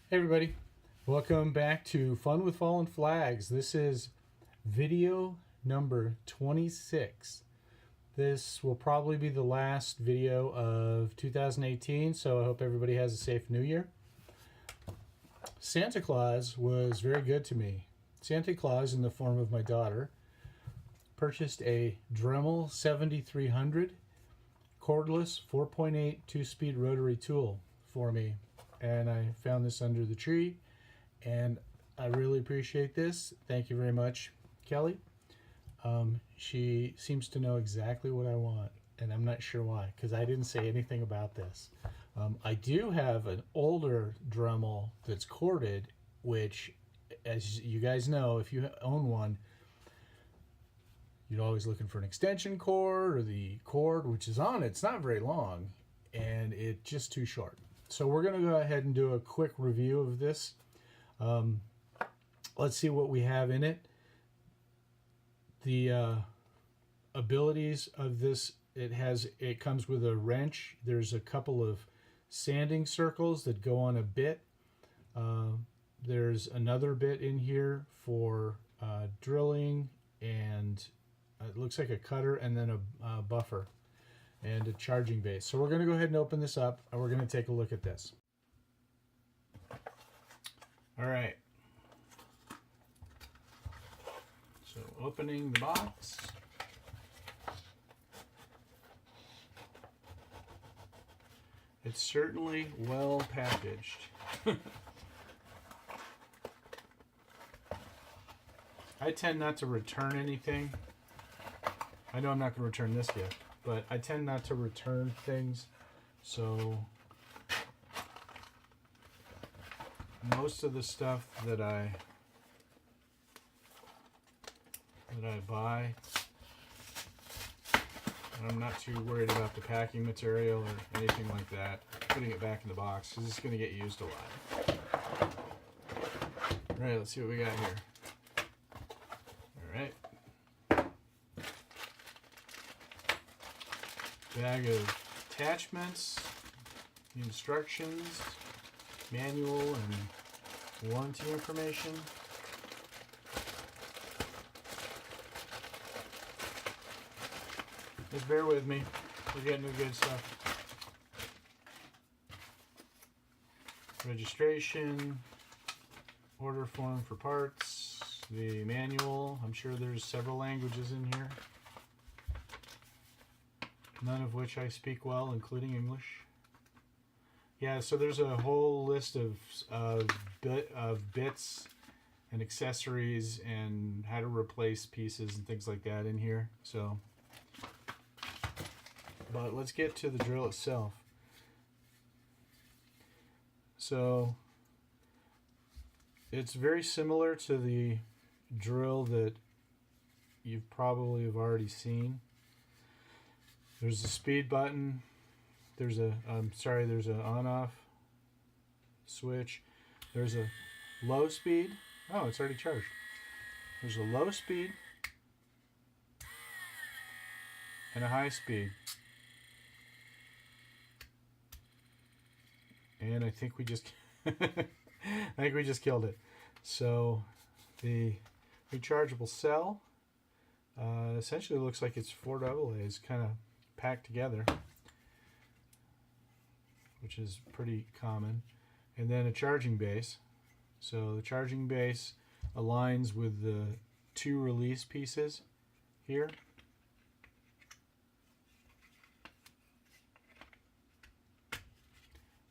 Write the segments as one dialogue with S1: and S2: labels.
S1: Hey everybody, welcome back to Fun with Fallen Flags. This is video number 26. This will probably be the last video of 2018, so I hope everybody has a safe new year. Santa Claus was very good to me. Santa Claus, in the form of my daughter, purchased a Dremel 7300 cordless 4.8 2-speed rotary tool for me, and I found this under the tree, and I really appreciate this. Thank you very much, Kelly. She seems to know exactly what I want, and I'm not sure why, because I didn't say anything about this. I do have an older Dremel that's corded, which, as you guys know, if you own one, you're always looking for an extension cord, or the cord which is on it's not very long, and it's just too short. So we're going to go ahead and do a quick review of this. Let's see what we have in it. The abilities of this, it comes with a wrench. There's a couple of sanding circles that go on a bit. There's another bit in here for drilling, and it looks like a cutter, and then a buffer and a charging base. So we're going to go ahead and open this up, and we're going to take a look at this. All right. So opening the box. It's certainly well packaged. I tend not to return anything. I know I'm not going to return this yet, but I tend not to return things. So most of the stuff that I buy, I'm not too worried about the packing material or anything like that. Putting it back in the box because it's going to get used a lot. All right, let's see what we got here. All right. Bag of attachments, instructions, manual, and warranty information. Just bear with me, we're getting the good stuff. Registration, order form for parts, the manual. I'm sure there's several languages in here, none of which I speak well, including English. Yeah, so there's a whole list of bits and accessories and how to replace pieces and things like that in here. So, but let's get to the drill itself. So it's very similar to the drill that you probably have already seen. There's a speed button. There's a there's an on-off switch. There's a low speed. Oh, it's already charged. There's a low speed and a high speed. And I think we just killed it. So the rechargeable cell essentially looks like it's 4 AA's kind of packed together, which is pretty common. And then a charging base. So the charging base aligns with the 2 release pieces here.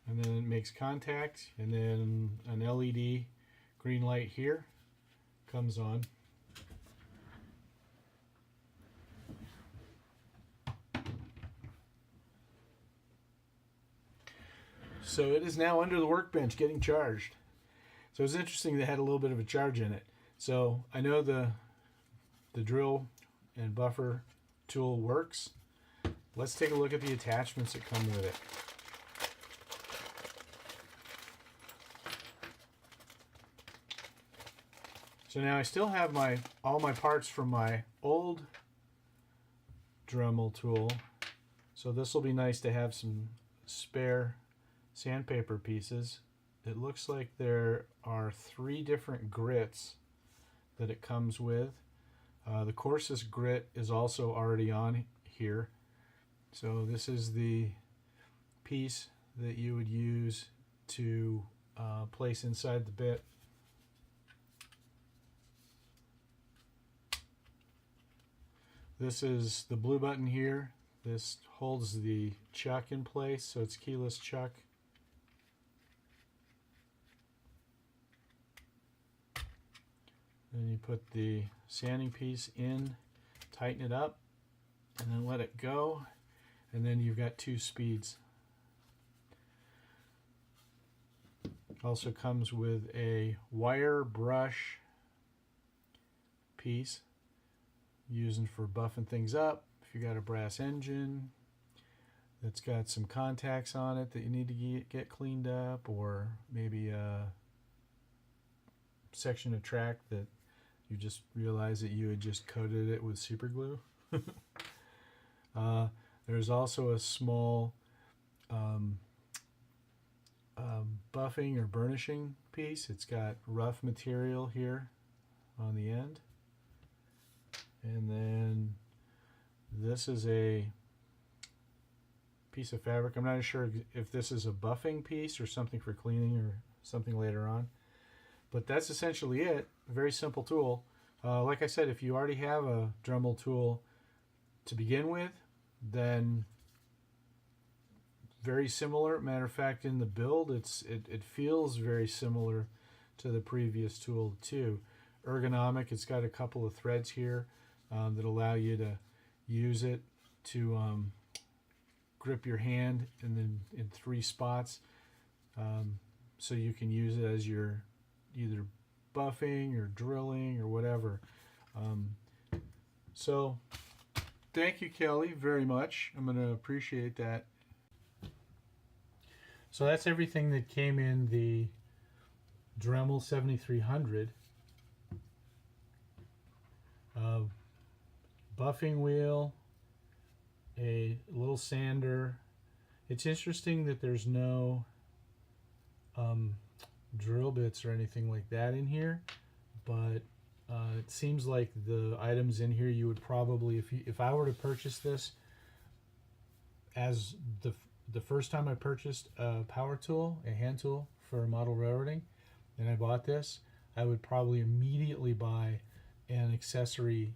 S1: And then it makes contact, and then an LED green light here comes on. So it is now under the workbench getting charged. So it's interesting they had a little bit of a charge in it. So I know the drill and buffer tool works. Let's take a look at the attachments that come with it. So now I still have all my parts from my old Dremel tool. So this will be nice to have some spare sandpaper pieces it looks like there are 3 different grits that it comes with. The coarsest grit is also already on here. So this is the piece that you would use to place inside the bit. This is the blue button here. This holds the chuck in place, so it's keyless chuck. Then you put the sanding piece in, tighten it up, and then let it go. And then you've got 2 speeds. Also comes with a wire brush piece, using for buffing things up. If you got a brass engine that's got some contacts on it that you need to get cleaned up, or maybe a section of track that you just realized that you had just coated it with super glue. There's also a small buffing or burnishing piece. It's got rough material here on the end. And then this is a piece of fabric. I'm not sure if this is a buffing piece or something for cleaning or something later on. But that's essentially it. A very simple tool. Like I said, if you already have a Dremel tool to begin with, then very similar. Matter of fact, in the build, it feels very similar to the previous tool too. Ergonomic. It's got a couple of threads here that allow you to use it to grip your hand, and then in 3 spots, so you can use it as your either buffing or drilling or whatever. So thank you, Kelly, very much. I'm going to appreciate that. So that's everything that came in the Dremel 7300. Buffing wheel, a little sander. It's interesting that there's no drill bits or anything like that in here, but it seems like the items in here you would probably, if I were to purchase this as the first time I purchased a power tool, a hand tool for model railroading, and I bought this, I would probably immediately buy an accessory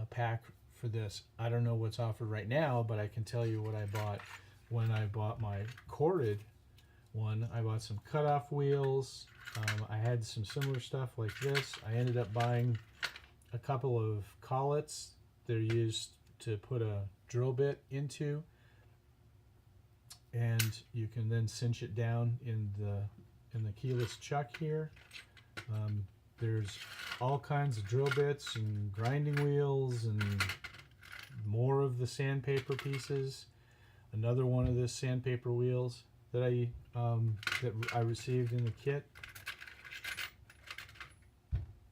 S1: pack for this. I don't know what's offered right now, but I can tell you what I bought when I bought my corded one. I bought some cutoff wheels. I had some similar stuff like this. I ended up buying a couple of collets. They're used to put a drill bit into, and you can then cinch it down in the keyless chuck here. There's all kinds of drill bits and grinding wheels and more of the sandpaper pieces. Another one of the sandpaper wheels that I received in the kit,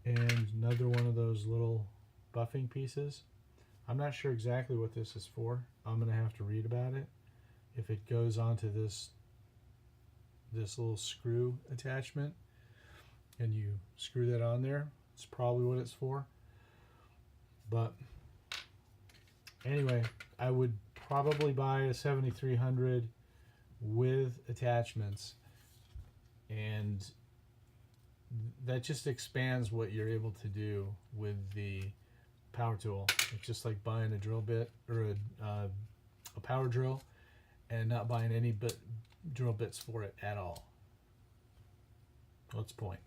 S1: and another one of those little buffing pieces. I'm not sure exactly what this is for. I'm gonna have to read about it. If it goes onto this little screw attachment and you screw that on there, it's probably what it's for. But anyway, I would probably buy a 7300 with attachments, and that just expands what you're able to do with the power tool. It's just like buying a drill bit or a power drill and not buying any drill bits for it at all. What's the point?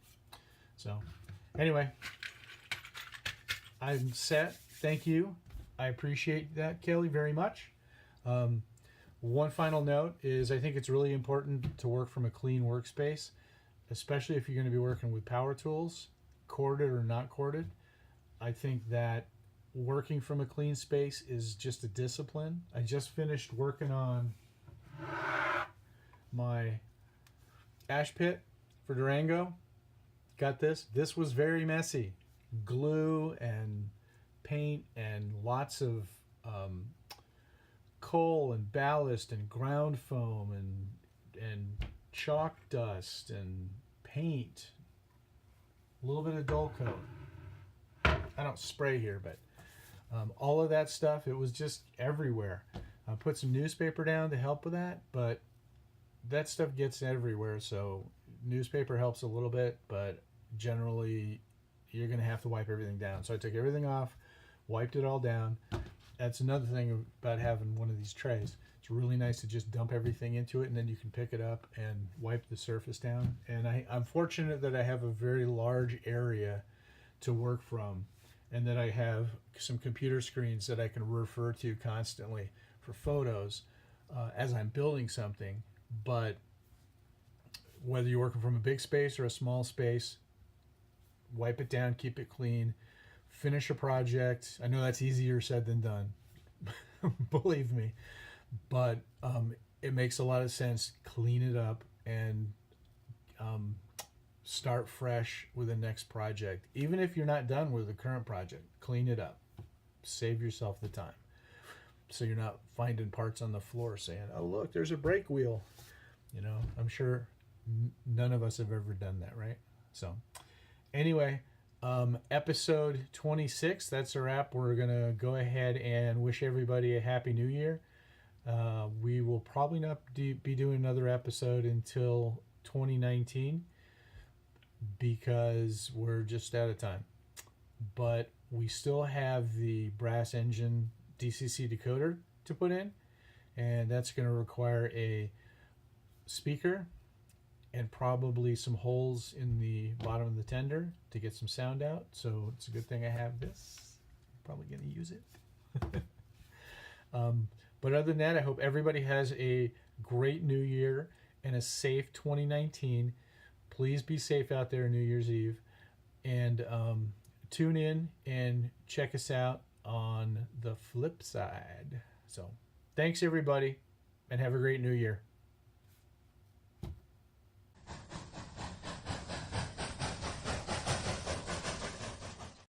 S1: So anyway, I'm set. Thank you. I appreciate that, Kelly, very much. One final note is I think it's really important to work from a clean workspace, especially if you're going to be working with power tools, corded or not corded. I think that working from a clean space is just a discipline. I just finished working on my ash pit for Durango. Got this. This was very messy. Glue and paint and lots of coal and ballast and ground foam and chalk dust and paint, a little bit of dull coat. I don't spray here, but all of that stuff, it was just everywhere. I put some newspaper down to help with that, but that stuff gets everywhere, so newspaper helps a little bit, but generally you're going to have to wipe everything down. So I took everything off, wiped it all down. That's another thing about having one of these trays. It's really nice to just dump everything into it, and then you can pick it up and wipe the surface down. And I'm fortunate that I have a very large area to work from, and that I have some computer screens that I can refer to constantly for photos as I'm building something. But whether you're working from a big space or a small space, wipe it down, keep it clean, finish a project. I know that's easier said than done, believe me, but it makes a lot of sense. Clean it up and start fresh with the next project. Even if you're not done with the current project, clean it up. Save yourself the time, so you're not finding parts on the floor saying, oh look, there's a brake wheel. You know, I'm sure none of us have ever done that, right? So anyway, episode 26, that's a wrap. We're gonna go ahead and wish everybody a happy new year. We will probably not be doing another episode until 2019 because we're just out of time, but we still have the brass engine DCC decoder to put in, and that's going to require a speaker and probably some holes in the bottom of the tender to get some sound out. So it's a good thing I have this. I'm probably going to use it. But other than that, I hope everybody has a great new year and a safe 2019. Please be safe out there New Year's Eve, and tune in and check us out on the flip side. So thanks everybody, and have a great new year.